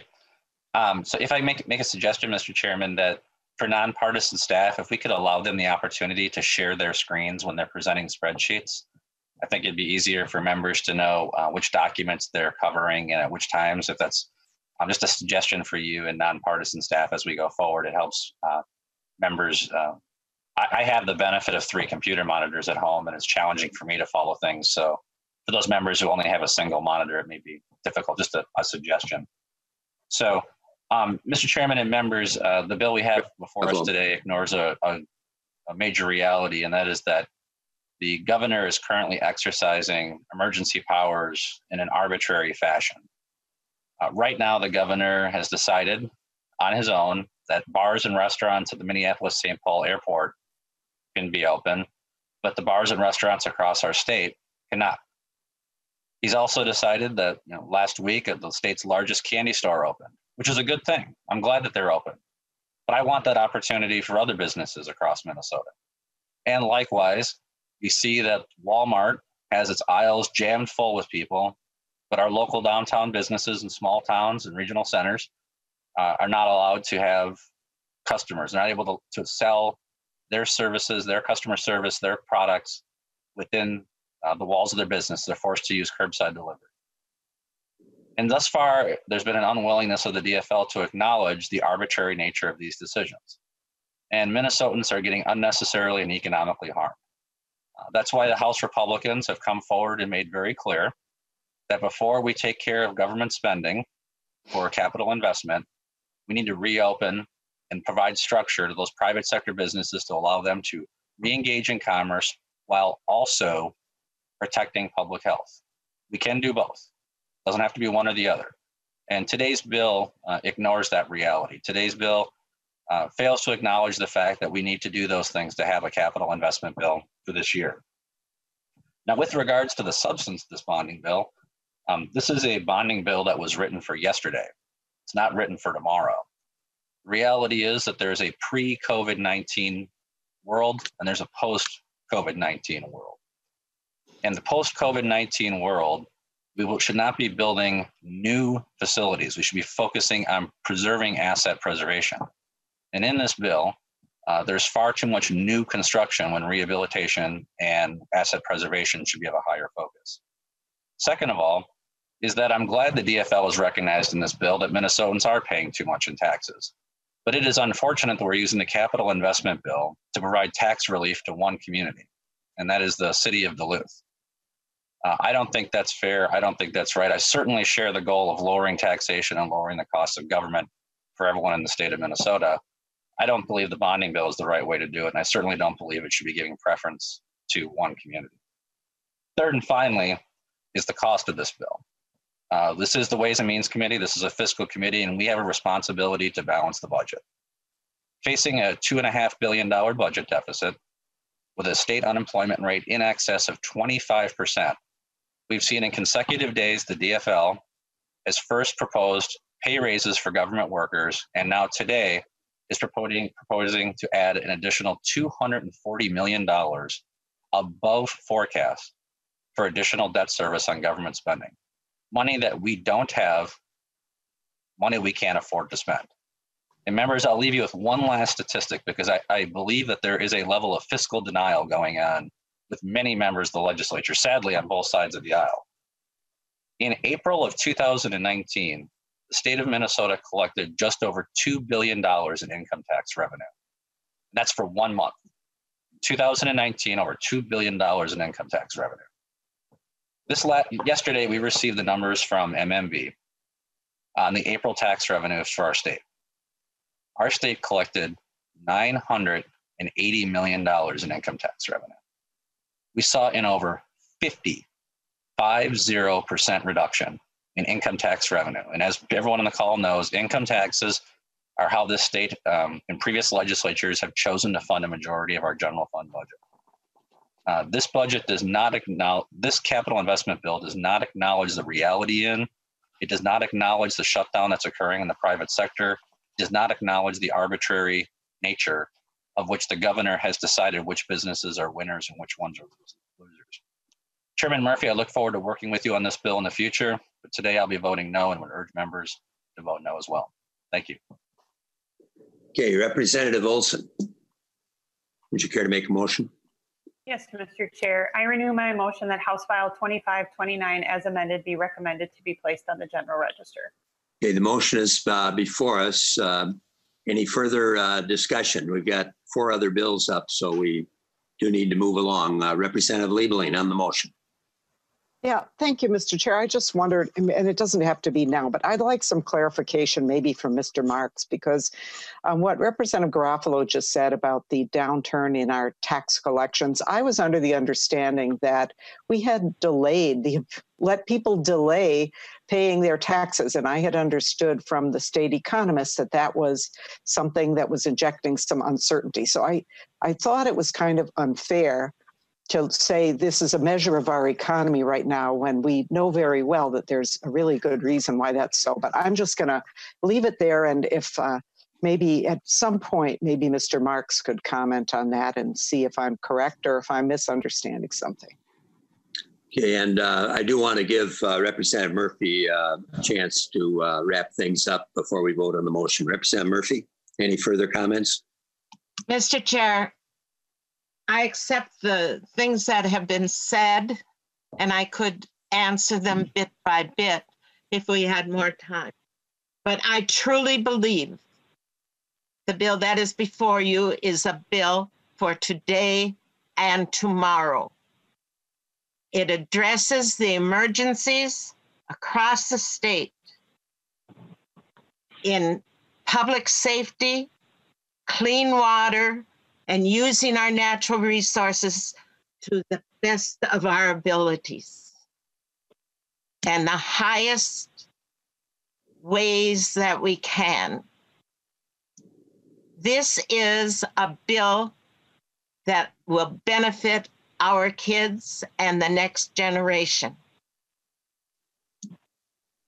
So if I make a suggestion, Mr. Chairman, that for nonpartisan staff, if we could allow them the opportunity to share their screens when they're presenting spreadsheets, I think it'd be easier for members to know which documents they're covering and at which times. If that's just a suggestion for you and nonpartisan staff as we go forward, it helps members. I have the benefit of 3 computer monitors at home, and it's challenging for me to follow things. So for those members who only have a single monitor, it may be difficult, just a suggestion. So Mr. Chairman and members, the bill we have before us today ignores a major reality, and that is that the governor is currently exercising emergency powers in an arbitrary fashion. Right now, the governor has decided on his own that bars and restaurants at the Minneapolis-St. Paul airport can be open, but the bars and restaurants across our state cannot. He's also decided that last week the state's largest candy store opened, which is a good thing. I'm glad that they're open. But I want that opportunity for other businesses across Minnesota. And likewise, we see that Walmart has its aisles jammed full with people, but our local downtown businesses in small towns and regional centers are not allowed to have customers. They're not able to sell their services, their customer service, their products within the walls of their business. They're forced to use curbside delivery. And thus far, there's been an unwillingness of the DFL to acknowledge the arbitrary nature of these decisions. And Minnesotans are getting unnecessarily and economically harmed. That's why the House Republicans have come forward and made very clear that before we take care of government spending for capital investment, we need to reopen and provide structure to those private sector businesses to allow them to re-engage in commerce while also protecting public health. We can do both. Doesn't have to be one or the other. And today's bill ignores that reality. Today's bill fails to acknowledge the fact that we need to do those things to have a capital investment bill for this year. Now, with regards to the substance of this bonding bill, this is a bonding bill that was written for yesterday. It's not written for tomorrow. The reality is that there's a pre-COVID-19 world and there's a post-COVID-19 world. In the post-COVID-19 world, we should not be building new facilities. We should be focusing on preserving asset preservation. And in this bill, there's far too much new construction when rehabilitation and asset preservation should be of a higher focus. Second of all, is that I'm glad the DFL is recognized in this bill that Minnesotans are paying too much in taxes. But it is unfortunate that we're using the capital investment bill to provide tax relief to one community, and that is the city of Duluth. I don't think that's fair. I don't think that's right. I certainly share the goal of lowering taxation and lowering the cost of government for everyone in the state of Minnesota. I don't believe the bonding bill is the right way to do it, and I certainly don't believe it should be giving preference to one community. Third and finally is the cost of this bill. This is the Ways and Means Committee. This is a fiscal committee, and we have a responsibility to balance the budget. Facing a $2.5 billion budget deficit with a state unemployment rate in excess of 25%, we've seen in consecutive days the DFL has first proposed pay raises for government workers, and now today is proposing to add an additional $240 million above forecast for additional debt service on government spending. Money that we don't have, money we can't afford to spend. And members, I'll leave you with one last statistic because I believe that there is a level of fiscal denial going on with many members of the legislature, sadly on both sides of the aisle. In April of 2019, the state of Minnesota collected just over $2 billion in income tax revenue. That's for 1 month. 2019, over $2 billion in income tax revenue. Yesterday, we received the numbers from MMB on the April tax revenues for our state. Our state collected $980 million in income tax revenue. We saw an over 50% reduction in income tax revenue. And as everyone on the call knows, income taxes are how this state and previous legislatures have chosen to fund a majority of our general fund budget. This budget does not acknowledge, this capital investment bill does not acknowledge the reality in, it does not acknowledge the shutdown that's occurring in the private sector, it does not acknowledge the arbitrary nature of which the governor has decided which businesses are winners and which ones are losers. Chairman Murphy, I look forward to working with you on this bill in the future, but today I'll be voting no and would urge members to vote no as well. Thank you. Okay, Representative Olson, would you care to make a motion? Yes, Mr. Chair. I renew my motion that House File 2529 as amended be recommended to be placed on the general register. Okay, the motion is before us. Any further discussion? We've got 4 other bills up, so we do need to move along. Representative Liebeling on the motion. Yeah, thank you, Mr. Chair. I just wondered, and it doesn't have to be now, but I'd like some clarification maybe from Mr. Marks, because what Representative Garofalo just said about the downturn in our tax collections, I was under the understanding that we had let people delay paying their taxes. And I had understood from the state economists that that was something that was injecting some uncertainty. So I thought it was kind of unfair to say this is a measure of our economy right now when we know very well that there's a really good reason why that's so. But I'm just going to leave it there. And if maybe at some point, maybe Mr. Marks could comment on that and see if I'm correct or if I'm misunderstanding something. Okay, and I do want to give Representative Murphy a chance to wrap things up before we vote on the motion. Representative Murphy, any further comments? Mr. Chair, I accept the things that have been said, and I could answer them bit by bit if we had more time. But I truly believe the bill that is before you is a bill for today and tomorrow. It addresses the emergencies across the state in public safety, clean water, and using our natural resources to the best of our abilities and the highest ways that we can. This is a bill that will benefit our kids and the next generation.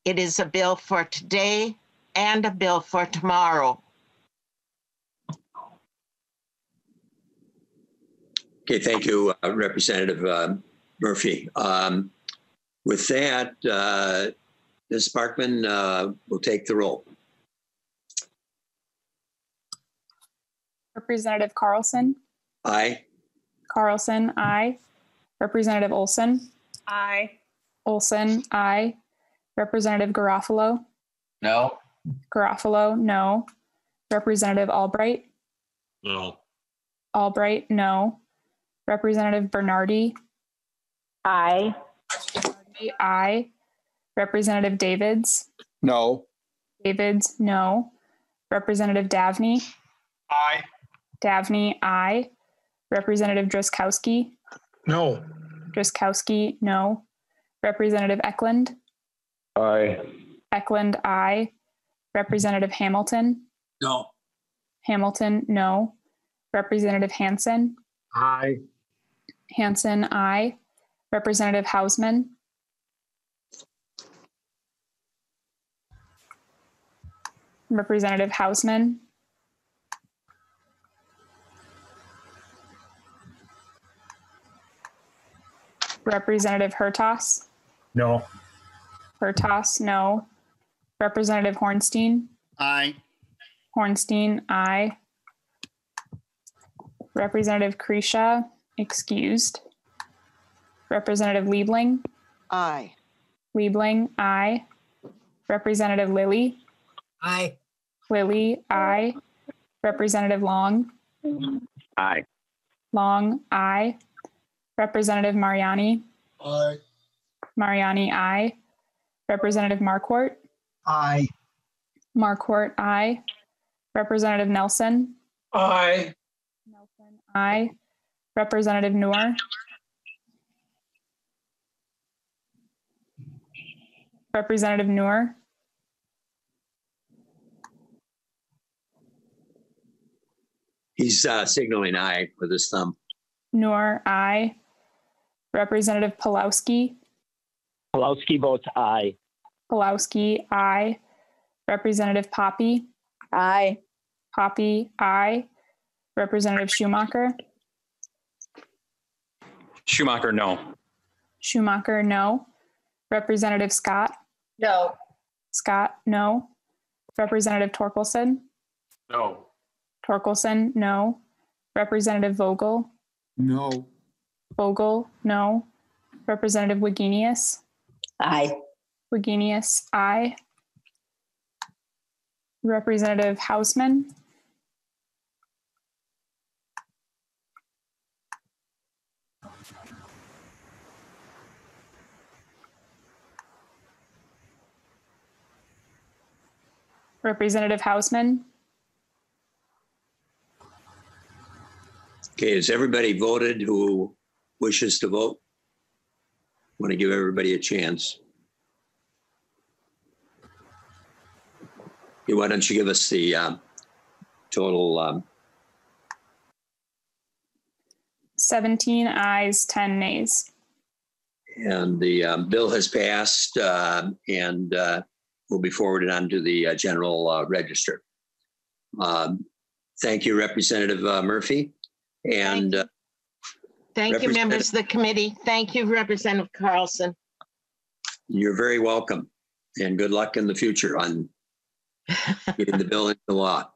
It is a bill for today and a bill for tomorrow. Okay, thank you, Representative Murphy. With that, Ms. Sparkman will take the roll. Representative Carlson. Aye. Carlson, aye. Representative Olson. Aye. Olson, aye. Representative Garofalo. No. Garofalo, no. Representative Albright. No. Albright, no. Representative Bernardi. Aye. Bernardi, aye. Representative Davids. No. Davids, no. Representative Davnie. Aye. Davnie, aye. Representative Driscowski. No. Driscowski, no. Representative Eklund. Aye. Eklund, aye. Representative Hamilton. No. Hamilton, no. Representative Hansen. Aye. Hansen, aye. Representative Hausman. Representative Hausman. Representative Hertas. No. Hertas, no. Representative Hornstein. Aye. Hornstein, aye. Representative Kresha, excused. Representative Liebling. Aye. Liebling, aye. Representative Lilly. Aye. Lilly, aye. Representative Long. Aye. Long, aye. Representative Mariani. Aye. Mariani, aye. Representative Marquardt. Aye. Marquardt, aye. Representative Nelson. Aye. Nelson, aye. Representative Noor. Representative Noor. He's signaling aye with his thumb. Noor, aye. Representative Pulowski. Pulowski votes aye. Pulowski, aye. Representative Poppy. Aye. Poppy, aye. Representative Schumacher. Schumacher, no. Schumacher, no. Representative Scott. No. Scott, no. Representative Torkelson. No. Torkelson, no. Representative Vogel. No. Vogel, no. Representative Wagenius. Aye. Wagenius, aye. Representative Hausman. Representative Hausman. Okay, has everybody voted who wishes to vote? Want to give everybody a chance. Okay, why don't you give us the total? 17 ayes, 10 nays. And the bill has passed and will be forwarded on to the general register. Thank you, Representative Murphy. And thank you, members of the committee. Thank you, Representative Carlson. You're very welcome. And good luck in the future on getting the bill into law.